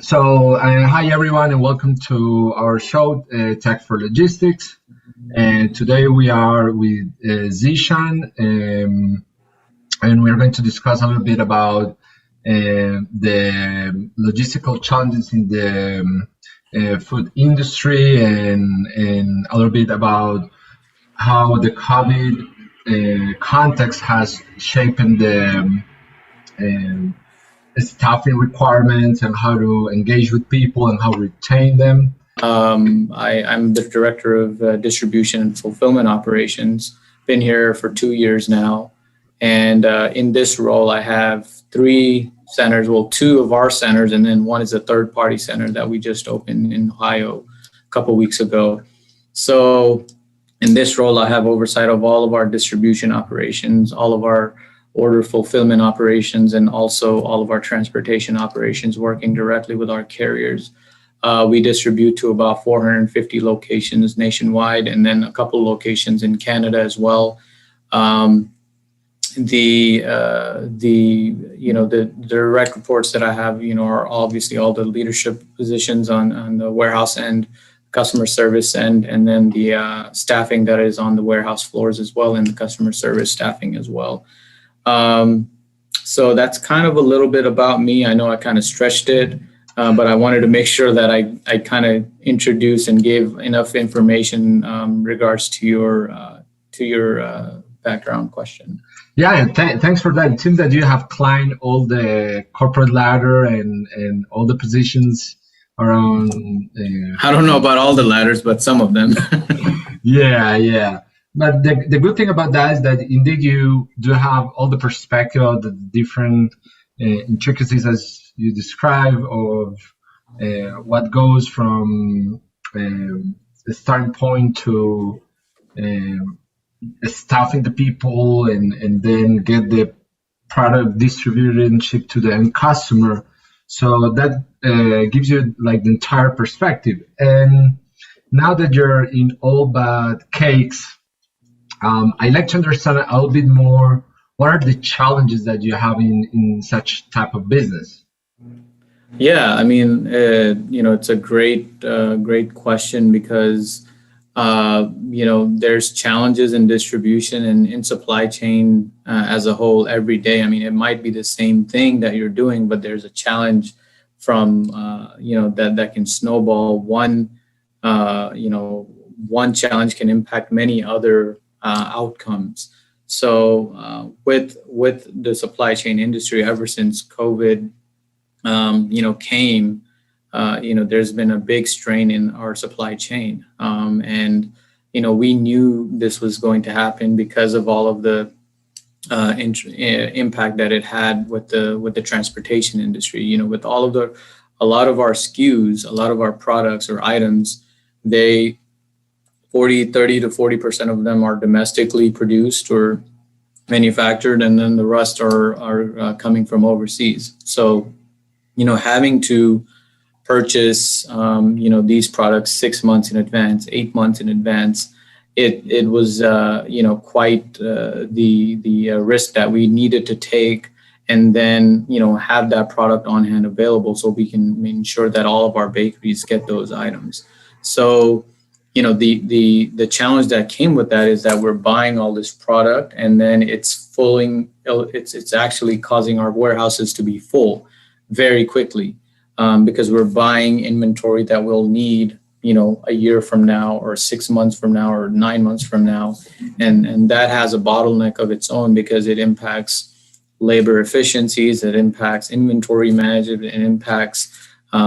Hi everyone, and welcome to our show, Tech for Logistics. And today we are with Zeeshan, and we're going to discuss a little bit about the logistical challenges in the food industry, and a little bit about how the COVID context has shaped the um, staffing requirements and how to engage with people and how to retain them. I'm the director of distribution and fulfillment operations. Been here for 2 years now. And in this role, I have three centers, well, two of our centers, and then one is a third-party center that we just opened in Ohio a couple of weeks ago. So in this role, I have oversight of all of our distribution operations, all of our order fulfillment operations, and also all of our transportation operations, working directly with our carriers. We distribute to about 450 locations nationwide, and then a couple locations in Canada as well. The direct reports that I have, are obviously all the leadership positions on the warehouse end, customer service end, and then the staffing that is on the warehouse floors as well, and the customer service staffing as well. So that's kind of a little bit about me. I know I kind of stretched it, but I wanted to make sure that I kind of introduced and gave enough information regards to your background question. Yeah, and thanks for that. It seems that you have climbed all the corporate ladder and all the positions around. I don't know about all the ladders, but some of them. Yeah. But the good thing about that is that indeed you do have all the perspective of the different intricacies as you describe of what goes from the starting point to staffing the people and then get the product distributed and shipped to the end customer. So that gives you like the entire perspective. And now that you're in all but cakes, I'd like to understand a little bit more, what are the challenges that you have in such type of business? Yeah, I mean, it's a great question because, there's challenges in distribution and in supply chain as a whole every day. I mean, it might be the same thing that you're doing, but there's a challenge from, that can snowball. One challenge can impact many other outcomes. So with the supply chain industry, ever since COVID, came, there's been a big strain in our supply chain. And we knew this was going to happen because of all of the impact that it had with the transportation industry. With a lot of our SKUs, a lot of our products or items, 30 to 40% of them are domestically produced or manufactured, and then the rest are coming from overseas. So, having to purchase, these products 6 months in advance, 8 months in advance, it was, quite the risk that we needed to take, and then, have that product on hand available so we can ensure that all of our bakeries get those items. So, the challenge that came with that is that we're buying all this product, and then it's actually causing our warehouses to be full very quickly, because we're buying inventory that we'll need, a year from now or 6 months from now or 9 months from now. And that has a bottleneck of its own because it impacts labor efficiencies, it impacts inventory management, it impacts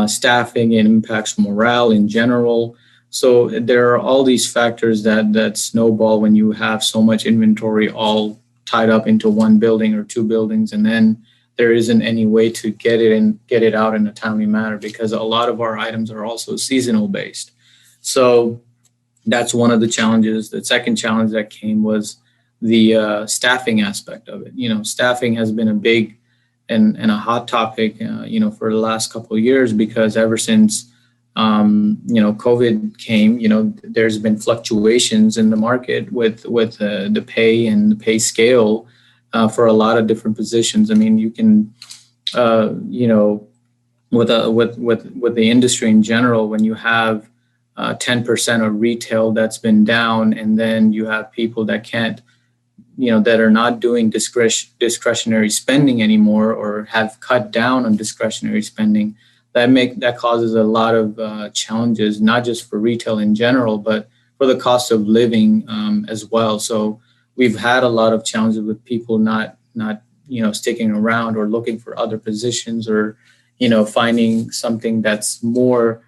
staffing, it impacts morale in general. So there are all these factors that snowball when you have so much inventory all tied up into one building or two buildings, and then there isn't any way to get it out in a timely manner because a lot of our items are also seasonal based. So that's one of the challenges. The second challenge that came was the staffing aspect of it. Staffing has been a big and a hot topic, for the last couple of years because ever since COVID came, there's been fluctuations in the market with the pay and the pay scale for a lot of different positions. I mean, you can, with the industry in general, when you have 10% of retail that's been down, and then you have people that can't, that are not doing discretionary spending anymore, or have cut down on discretionary spending, that causes a lot of challenges, not just for retail in general, but for the cost of living as well. So we've had a lot of challenges with people not sticking around, or looking for other positions, or finding something that's more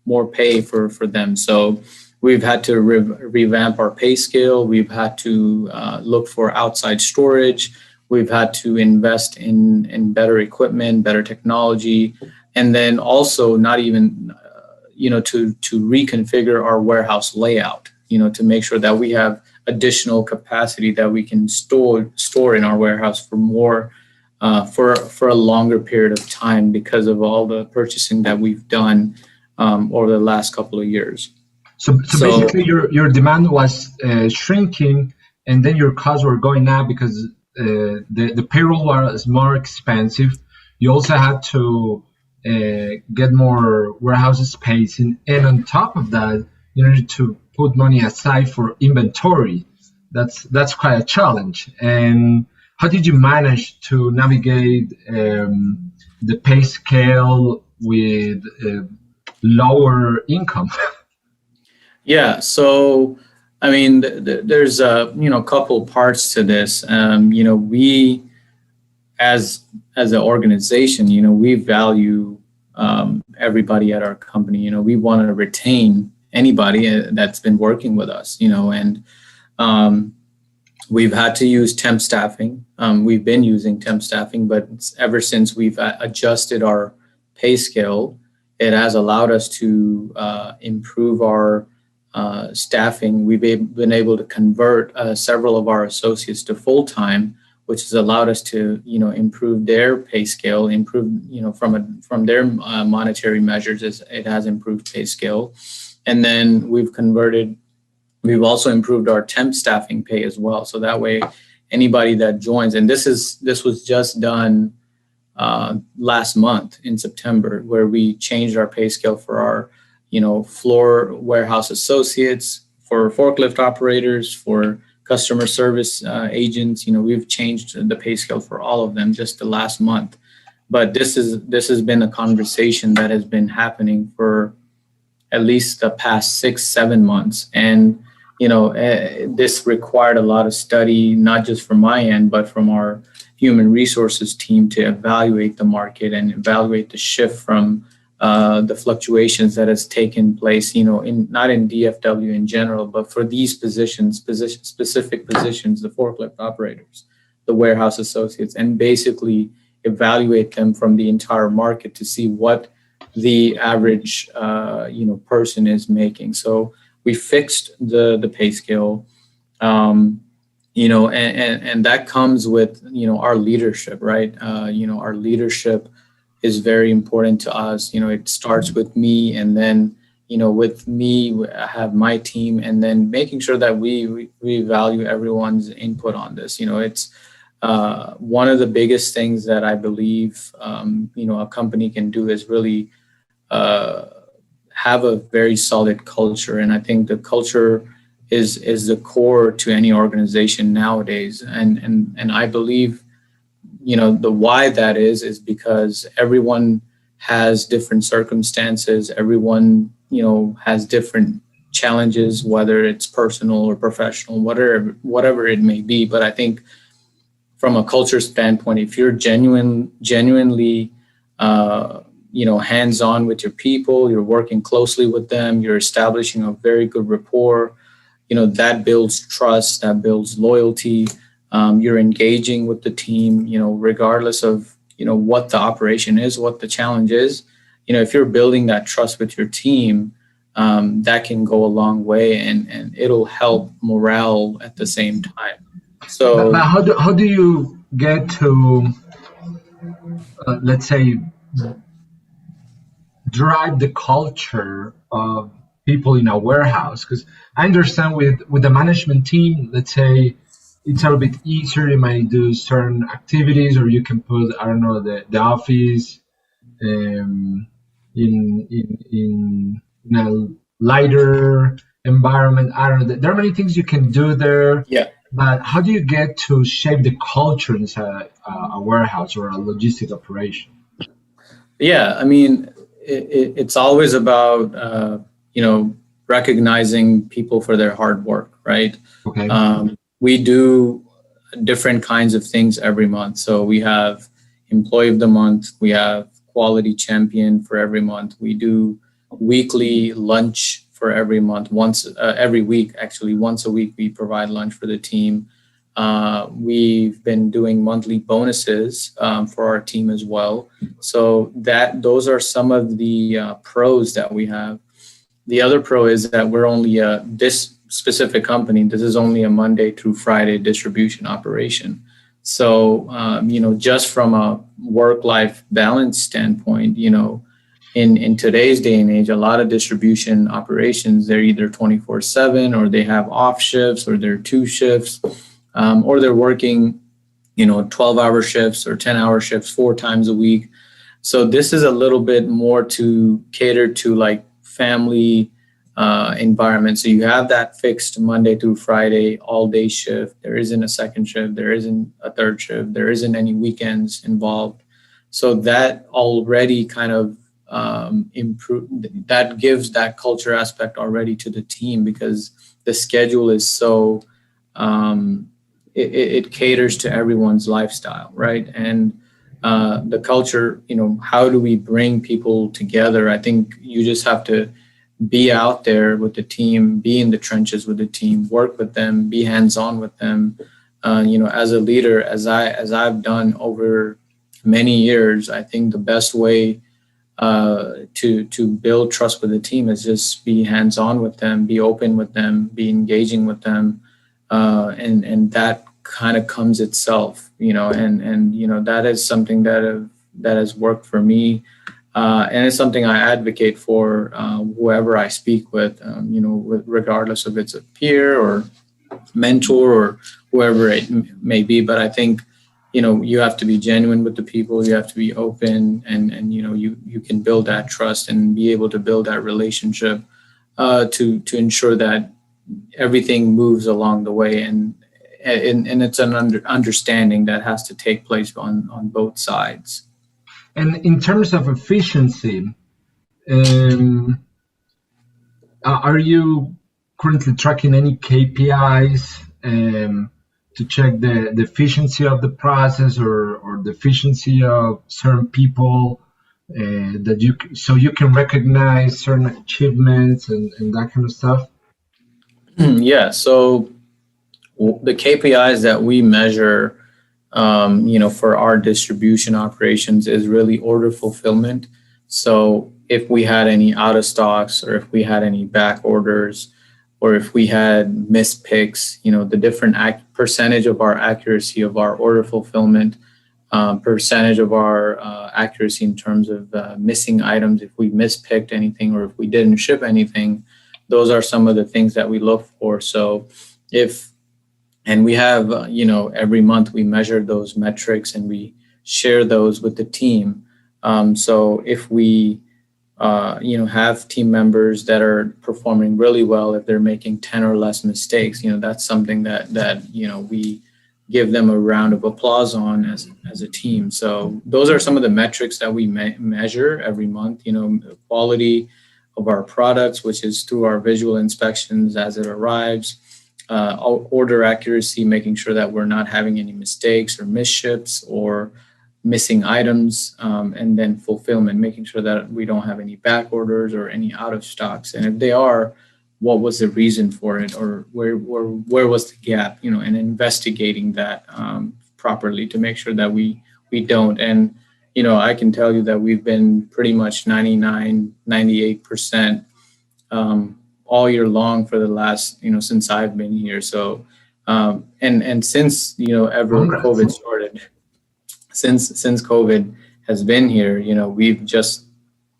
more pay for them. So we've had to revamp our pay scale. We've had to look for outside storage. We've had to invest in better equipment, better technology, and then also not even to reconfigure our warehouse layout. To make sure that we have additional capacity that we can store in our warehouse for more for a longer period of time, because of all the purchasing that we've done over the last couple of years. So basically, your demand was shrinking, and then your costs were going up because the payroll was more expensive. You also had to get more warehouse space, and on top of that, you needed to put money aside for inventory. That's quite a challenge. And how did you manage to navigate the pay scale with lower income? Yeah, so I mean, there's a couple parts to this. We as an organization, we value everybody at our company. We want to retain anybody that's been working with us. And we've had to use temp staffing. We've been using temp staffing, but ever since we've adjusted our pay scale, it has allowed us to improve our staffing. We've been able to convert several of our associates to full time, which has allowed us to, improve their pay scale, improve, from their monetary measures, it has improved pay scale. And then we've also improved our temp staffing pay as well. So that way, anybody that joins, and this was just done last month in September, where we changed our pay scale for our floor warehouse associates, for forklift operators, for customer service agents. We've changed the pay scale for all of them just the last month. But this has been a conversation that has been happening for at least the past 6-7 months, and this required a lot of study, not just from my end, but from our human resources team, to evaluate the market and evaluate the shift from the fluctuations that has taken place, not in DFW in general, but for these specific positions, the forklift operators, the warehouse associates, and basically evaluate them from the entire market to see what the average, person is making. So we fixed the pay scale, and that comes with, our leadership, right? Our leadership is very important to us. It starts with me, and then, with me, I have my team, and then making sure that we value everyone's input on this. It's one of the biggest things that I believe, a company can do is really have a very solid culture. And I think the culture is the core to any organization nowadays. And I believe, the why that is because everyone has different circumstances. Everyone, has different challenges, whether it's personal or professional, whatever it may be. But I think from a culture standpoint, if you're genuinely, hands-on with your people, you're working closely with them, you're establishing a very good rapport, that builds trust, that builds loyalty. You're engaging with the team, regardless of, what the operation is, what the challenge is. If you're building that trust with your team, that can go a long way, and it'll help morale at the same time. So, But how do you get to, let's say, drive the culture of people in a warehouse? Because I understand with the management team, let's say, it's a little bit easier. You might do certain activities, or you can put, I don't know, the office um, in a lighter environment. I don't know. There are many things you can do there, Yeah. but how do you get to shape the culture inside a warehouse or a logistic operation? Yeah, I mean, it's always about recognizing people for their hard work, right? Okay. We do different kinds of things every month. So we have Employee of the Month, we have Quality Champion for every month. We do weekly lunch for every month. Once every week, actually, once a week, we provide lunch for the team. We've been doing monthly bonuses for our team as well. So that those are some of the pros that we have. The other pro is that we're only this specific company. This is only a Monday through Friday distribution operation. So just from a work-life balance standpoint, in today's day and age, a lot of distribution operations, they're either 24/7 or they have off shifts or they're two shifts, or they're working 12-hour shifts or 10-hour shifts 4 times a week. So this is a little bit more to cater to like family environment. So you have that fixed Monday through Friday all day shift. There isn't a second shift. There isn't a third shift. There isn't any weekends involved. So that already kind of improve, that gives that culture aspect already to the team, because the schedule is so it caters to everyone's lifestyle, right? And the culture, how do we bring people together? I think you just have to be out there with the team, be in the trenches with the team, work with them, be hands-on with them. As a leader, as I've done over many years, I think the best way to build trust with the team is just be hands-on with them, be open with them, be engaging with them, and that kind of comes itself, and that is something that has worked for me, and it's something I advocate for whoever I speak with, regardless if it's a peer or mentor or whoever it may be. But I think you have to be genuine with the people, you have to be open, and you can build that trust and be able to build that relationship to ensure that everything moves along the way, and it's an understanding that has to take place on both sides. And in terms of efficiency, um, are you currently tracking any KPIs to check the efficiency of the process, or the efficiency of certain people, that so you can recognize certain achievements and that kind of stuff? Yeah, so the KPIs that we measure, for our distribution operations is really order fulfillment. So if we had any out of stocks, or if we had any back orders, or if we had missed picks, the different percentage of our accuracy of our order fulfillment, percentage of our accuracy in terms of missing items, if we mispicked anything or if we didn't ship anything, those are some of the things that we look for. So if and we have every month we measure those metrics and we share those with the team. So if we have team members that are performing really well, if they're making 10 or less mistakes, that's something that we give them a round of applause on as a team. So those are some of the metrics that we measure every month. The quality of our products, which is through our visual inspections as it arrives, order accuracy, making sure that we're not having any mistakes or misships or missing items, and then fulfillment, making sure that we don't have any back orders or any out of stocks. And if they are, what was the reason for it, or where was the gap, and investigating that properly to make sure that we don't. And, I can tell you that we've been pretty much 99, 98% all year long for the last, since I've been here. So, and since, ever Congrats. COVID started, since COVID has been here, we've just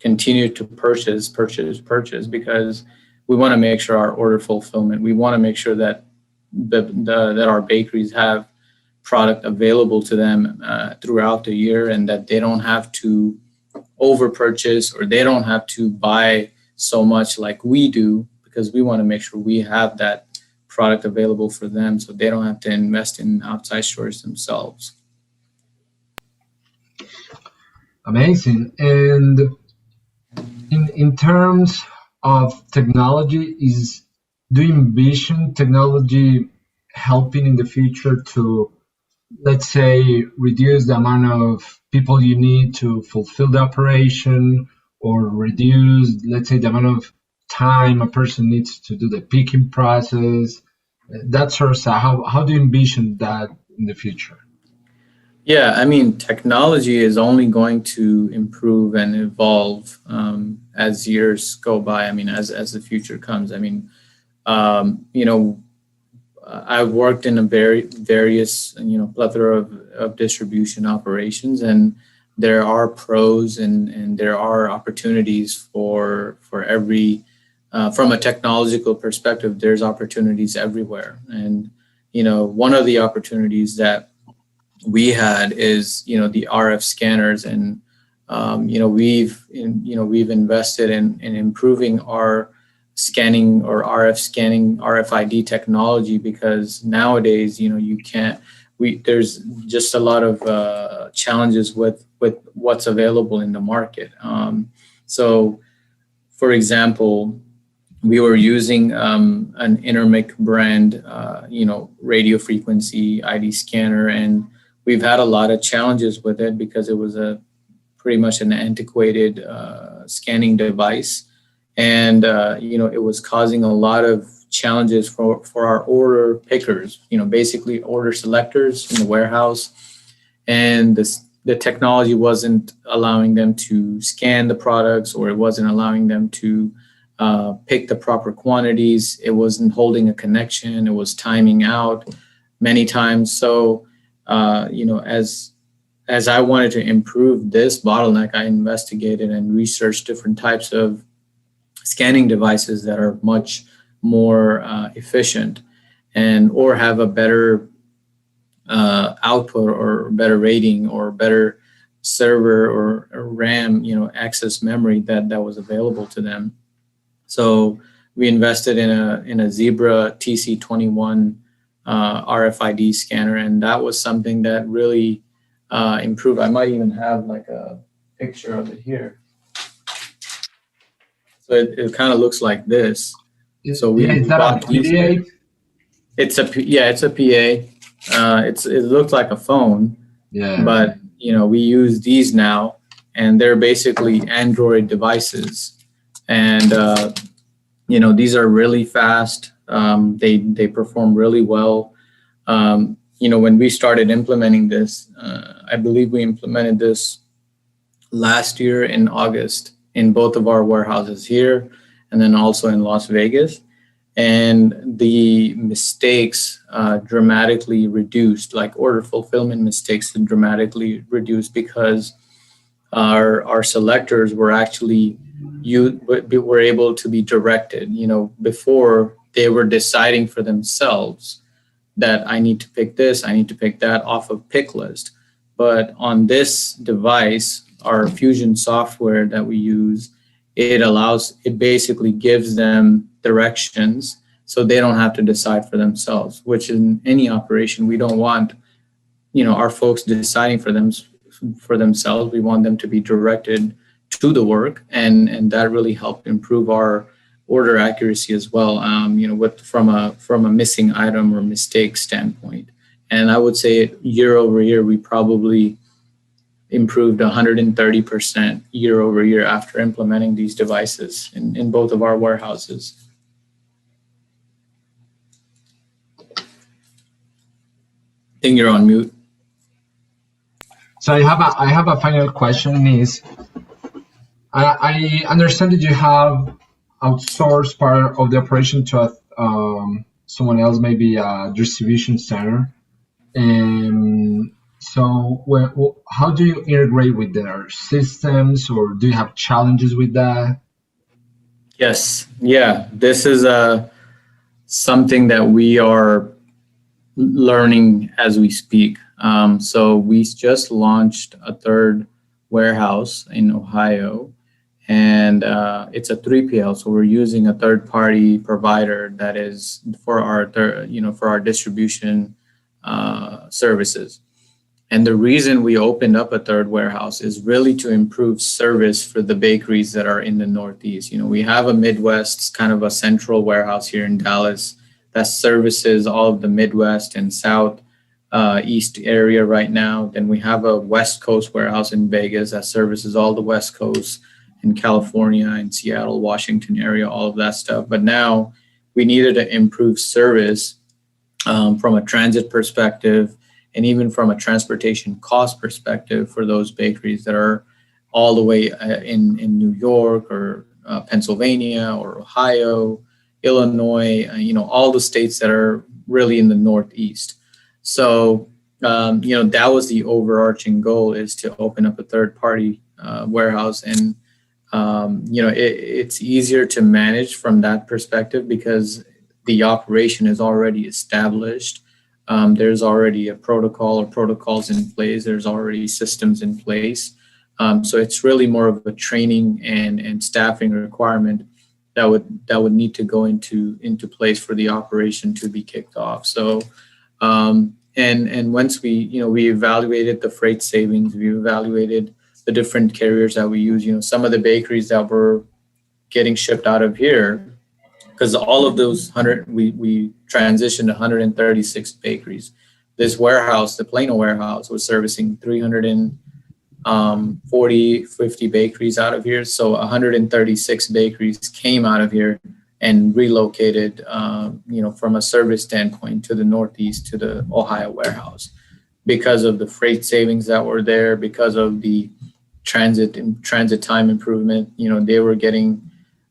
continued to purchase because we want to make sure our order fulfillment, we want to make sure that that our bakeries have product available to them throughout the year, and that they don't have to over purchase, or they don't have to buy so much like we do, because we want to make sure we have that product available for them so they don't have to invest in outside stores themselves. Amazing. And in terms of technology, do you envision technology helping in the future to, let's say, reduce the amount of people you need to fulfill the operation, or reduce, let's say, the amount of time a person needs to do the picking process, that sort of stuff? How do you envision that in the future? Yeah, I mean, technology is only going to improve and evolve as years go by. I mean, as the future comes. I mean, you know, I've worked in a various, plethora of distribution operations, and there are pros and there are opportunities for every, from a technological perspective, there's opportunities everywhere. And, one of the opportunities that we had is, the RF scanners, and, we've invested in improving our scanning, or RF scanning, RFID technology, because nowadays, you can't, there's just a lot of challenges with what's available in the market. So, for example, we were using an Intermic brand, radio frequency ID scanner, and we've had a lot of challenges with it because it was pretty much an antiquated scanning device. And, it was causing a lot of challenges for our order pickers, basically order selectors in the warehouse. And the technology wasn't allowing them to scan the products, or it wasn't allowing them to pick the proper quantities. It wasn't holding a connection. It was timing out many times. So, as I wanted to improve this bottleneck, I investigated and researched different types of scanning devices that are much more efficient, and or have a better output, or better rating, or better server, or RAM, access memory that was available to them. So we invested in a Zebra TC21 RFID scanner, and that was something that really improved. I might even have like a picture of it here. So it kind of looks like this. So we Is that a bought these. PDA? It's a PA. It looked like a phone, Yeah. but we use these now, and they're basically Android devices, and these are really fast. They perform really well. When we started implementing this, I believe we implemented this last year in August in both of our warehouses here, and then also in Las Vegas. And the mistakes dramatically reduced, like order fulfillment mistakes dramatically reduced, because our selectors were actually were able to be directed. Before, they were deciding for themselves that I need to pick this, I need to pick that off of pick list. But on this device, our Fusion software that we use, it basically gives them directions, so they don't have to decide for themselves, which in any operation, we don't want, our folks deciding for themselves. We want them to be directed to the work, and that really helped improve our order accuracy as well, from a missing item or mistake standpoint. And I would say year over year, we probably improved 130% year over year after implementing these devices in both of our warehouses. I think you're on mute. So I have a final question. Is I understand that you have outsourced part of the operation to someone else, maybe a distribution center. And so, how do you integrate with their systems, or do you have challenges with that? Yes, yeah, this is something that we are learning as we speak. So we just launched a third warehouse in Ohio, and it's a 3PL. So we're using a third party provider that is for our for our distribution services. And the reason we opened up a third warehouse is really to improve service for the bakeries that are in the Northeast. We have a Midwest, kind of a central warehouse here in Dallas that services all of the Midwest and South East area right now. Then we have a West Coast warehouse in Vegas that services all the West Coast in California and Seattle, Washington area, all of that stuff. But now we needed to improve service from a transit perspective, and even from a transportation cost perspective for those bakeries that are all the way in New York or Pennsylvania or Ohio, Illinois, all the states that are really in the Northeast. So, that was the overarching goal, is to open up a third party warehouse. And, it's easier to manage from that perspective because the operation is already established. There's already a protocol or protocols in place. There's already systems in place. So it's really more of a training and staffing requirement that would need to go into place for the operation to be kicked off. So and once we evaluated the freight savings, we evaluated the different carriers that we use. Some of the bakeries that were getting shipped out of here, because all of those we transitioned 136 bakeries. This warehouse, the Plano warehouse, was servicing 50 bakeries out of here. So 136 bakeries came out of here and relocated, from a service standpoint to the Northeast, to the Ohio warehouse, because of the freight savings that were there, because of the transit time improvement. They were getting,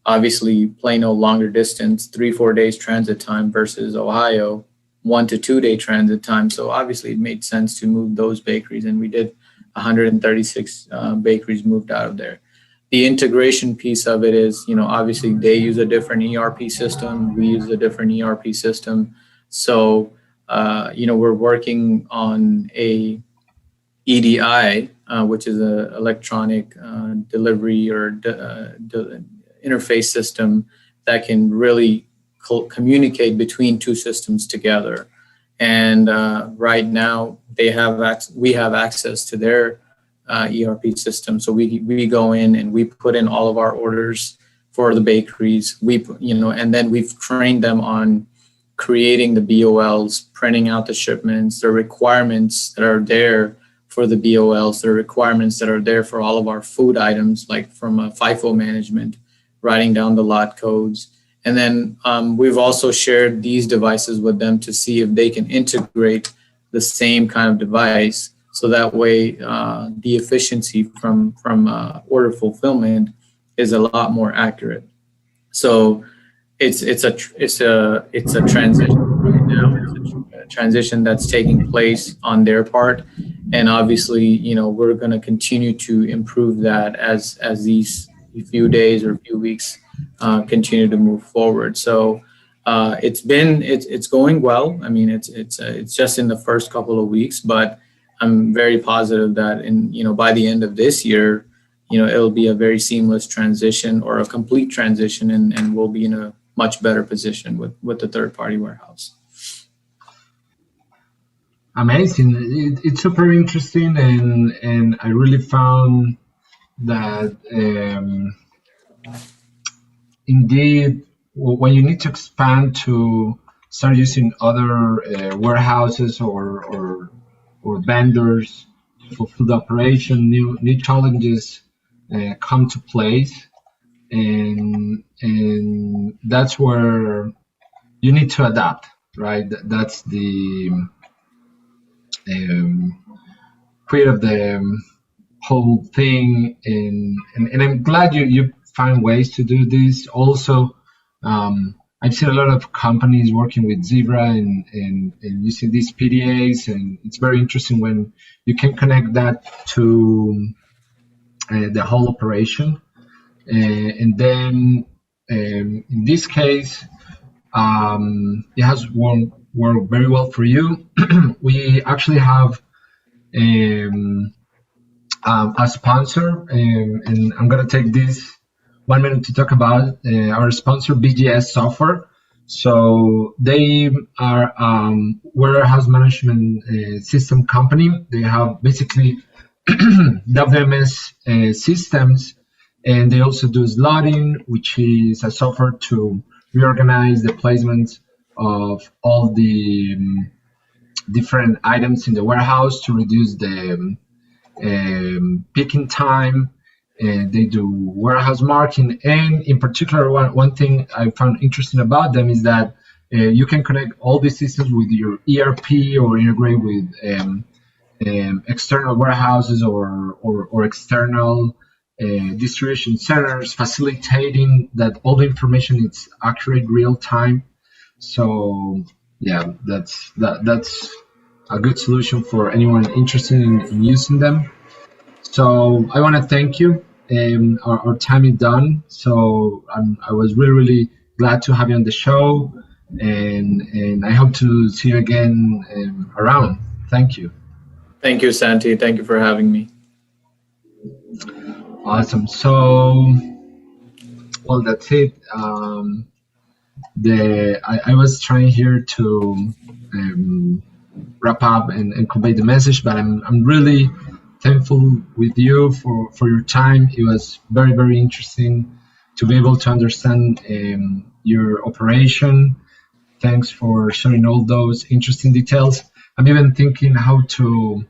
obviously, Plano longer distance, 3-4 days transit time, versus Ohio 1 to 2 day transit time. So obviously it made sense to move those bakeries, and we did 136 bakeries moved out of there. The integration piece of it is, obviously they use a different ERP system. We use a different ERP system. So, we're working on a EDI, which is an electronic delivery or interface system that can really communicate between two systems together. And right now we have access to their ERP system. So we go in and we put in all of our orders for the bakeries. And then we've trained them on creating the BOLs, printing out the shipments, the requirements that are there for the BOLs, the requirements that are there for all of our food items, like from a FIFO management, writing down the lot codes. And then we've also shared these devices with them to see if they can integrate the same kind of device. So that way, the efficiency from order fulfillment is a lot more accurate. So it's a transition right now. It's a transition that's taking place on their part, and obviously, we're going to continue to improve that as these few days or few weeks continue to move forward. So it's going well. I mean, it's just in the first couple of weeks, but I'm very positive that by the end of this year, it'll be a very seamless transition, or a complete transition, and we'll be in a much better position with the third party warehouse. Amazing. It's super interesting, and I really found that indeed, when you need to expand to start using other warehouses or vendors for food operation, new challenges come to place, and that's where you need to adapt, right? That's the create of the whole thing, and I'm glad you find ways to do this. Also, I've seen a lot of companies working with Zebra and using these PDAs, and it's very interesting when you can connect that to the whole operation. And then in this case, it has work very well for you. We actually have um, a sponsor, and I'm gonna take this 1 minute to talk about our sponsor, BGS Software. So they are warehouse management system company. They have basically WMS systems, and they also do slotting, which is a software to reorganize the placement of all the different items in the warehouse to reduce the picking time. They do warehouse marking, and in particular, one thing I found interesting about them is that you can connect all these systems with your ERP or integrate with external warehouses or external distribution centers, facilitating that all the information is accurate, real time. So yeah, that's a good solution for anyone interested in using them. So I want to thank you. Our time is done. So I was really glad to have you on the show, and I hope to see you again around. Thank you. Thank you, Santi. Thank you for having me. Awesome. So well, that's it. I was trying here to wrap up and convey the message, but I'm really thankful with you for your time. It was very interesting to be able to understand your operation. Thanks for sharing all those interesting details. I'm even thinking how to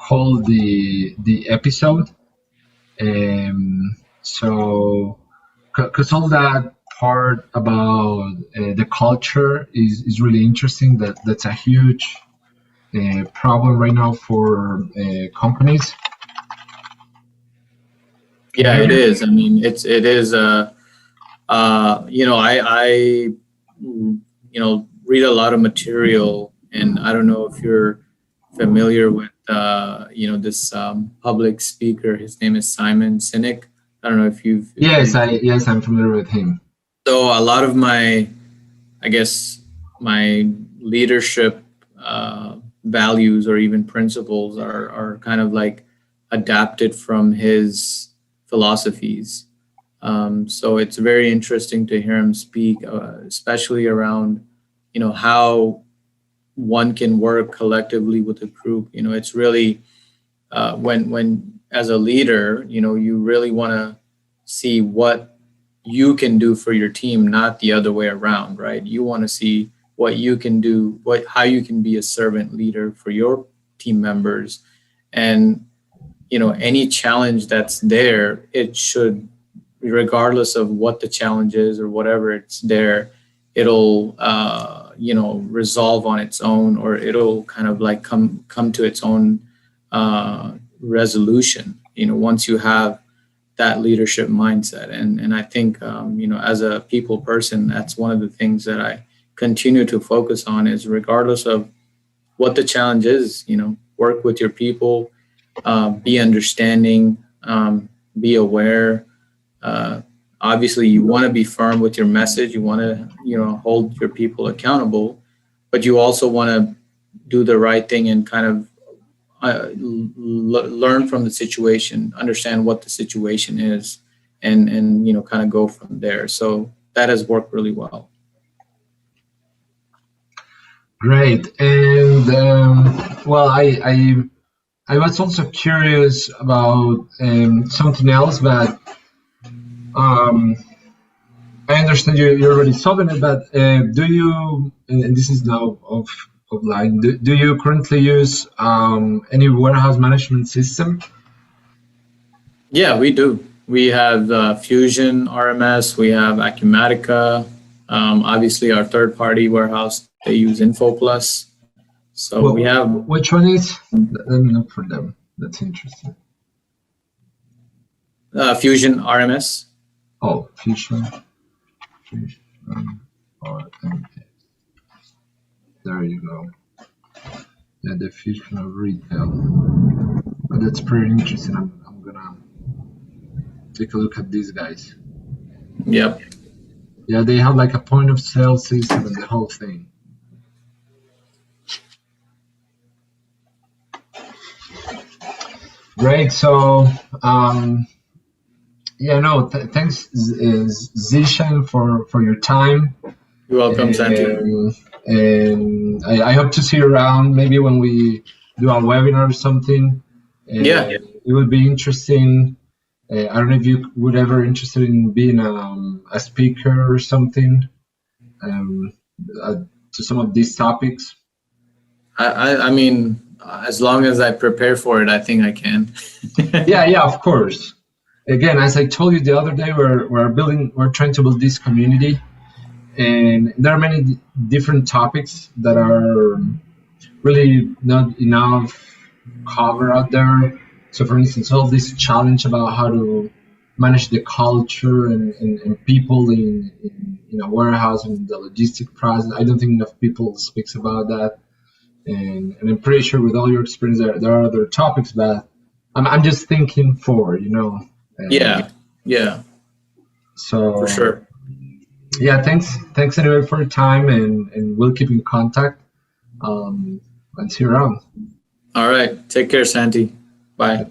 call the episode. So, because all that part about the culture is really interesting. That's a huge problem right now for companies. Can you Yeah, hear it me? is. I mean, it is. I read a lot of material, and I don't know if you're familiar with this public speaker. His name is Simon Sinek. I don't know if Yes, you've I'm familiar with him. so a lot of my, I guess, my leadership values or even principles are kind of like adapted from his philosophies. So it's very interesting to hear him speak, especially around, how one can work collectively with a group. It's really when as a leader, you really want to see what you can do for your team, not the other way around, right? You want to see what you can do, how you can be a servant leader for your team members, and any challenge that's there, it should, regardless of what the challenge is or whatever it's there, it'll resolve on its own, or it'll kind of like come to its own resolution. Once you have that leadership mindset, and I think as a people person, that's one of the things that I continue to focus on is regardless of what the challenge is, work with your people, be understanding, be aware. Uh, Obviously, you want to be firm with your message. You want to, hold your people accountable, but you also want to do the right thing and kind of learn from the situation, understand what the situation is, and kind of go from there. So that has worked really well. Great. And well, I was also curious about something else, but um, I understand you already solving it. But do you? And this is now offline. Do you currently use any warehouse management system? Yeah, we do. We have Fusion RMS. We have Acumatica. Obviously, our third-party warehouse, they use InfoPlus. So we Well, have which one is? Let me look for them. That's interesting. Fusion RMS. Oh, Fusion, RMS. There you go. Yeah, the fusion of retail. But that's pretty interesting. I'm gonna take a look at these guys. Yep. Yeah, they have like a point of sale system and the whole thing. Great. So, yeah, no, thanks, Zeeshan, for your time. You're welcome, Santi. And I hope to see you around maybe when we do a webinar or something. Yeah. It would be interesting. I don't know if you would ever interested in being a speaker or something um, to some of these topics. I mean, as long as I prepare for it, I think I can. Yeah, of course. Again, as I told you the other day, we're trying to build this community, and there are many different topics that are really not enough cover out there. So, for instance, all this challenge about how to manage the culture and people in a warehouse and the logistic process. I don't think enough people speaks about that. And I'm pretty sure with all your experience, there are other topics, but I'm just thinking forward, you know. Yeah, yeah, for So sure. yeah, thanks anyway for your time, and we'll keep in contact. And see you around. All right. Take care, Santi. Bye.